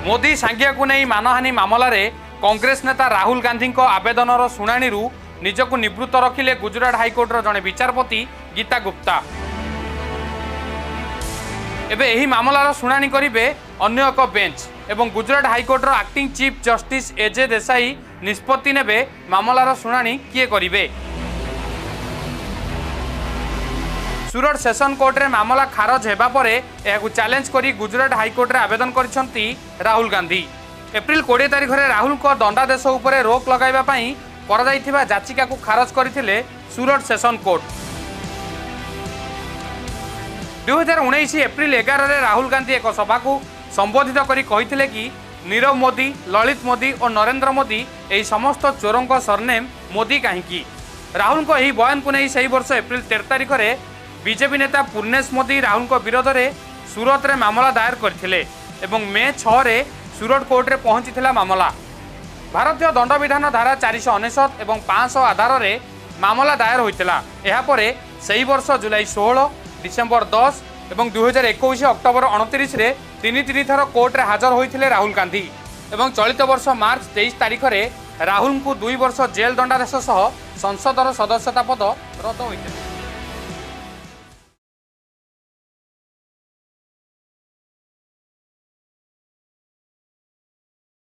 मोदी सांगिया को नहीं मानहानि मामलें कांग्रेस नेता राहुल गांधी आवेदनर शुणाणी निजक निवृत्त रखिले गुजरात हाइकोर्टर जड़े विचारपति गीता गुप्ता। एबे एही मामलार शुणाणी करिवे अन्य एक बेंच एवं गुजरात हाइकोर्टर एक्टिंग चीफ जस्टिस एजे देसाई निष्पत्ति नेबे मामलार शुणाणी किए करिवे। सूरत सेशन कोर्ट रे मामला खारज हेबा परे एहाकु चैलेंज करी गुजरात हाइकोर्ट रे आवेदन करिसंती राहुल गांधी। एप्रिल 20 तारिख रे राहुल को दंडादेश उपरे रोक लगाइबा पई कराଯାଇଥିବା याचिका को खारज करथिले सूरत सेशन कोर्ट। 2019 एप्रिल 11 रे राहुल गांधी एक सभा को संबोधित करी कहिथिले कि नीरव मोदी, ललित मोदी और नरेंद्र मोदी एही समस्त चोरों को सरनेम मोदी कहीं। राहुल को यही बयान को नहीं सही वर्ष एप्रिल 13 तारिख रे बीजेपी नेता पूर्णेश मोदी राहुल को विरोध में सूरत रे मामला दायर करथिले एवं मे 6 रे सूरत कोर्ट रे पहुंचीथिला मामला। भारतीय दंड विधान धारा 499 एवं 500 आधार रे मामला दायर होइतिला। एहा परे सही वर्ष जुलाई 16, डिसेंबर 10 एवं 2021 अक्टोबर 29 रे तीन थर कोर्ट रे हाजर होइथिले राहुल गांधी एवं चलित वर्ष मार्च 23 तारिख रे राहुल को 2 वर्ष जेल दंडादेश सह संसदर सदस्यता पद रद्द होइतिला।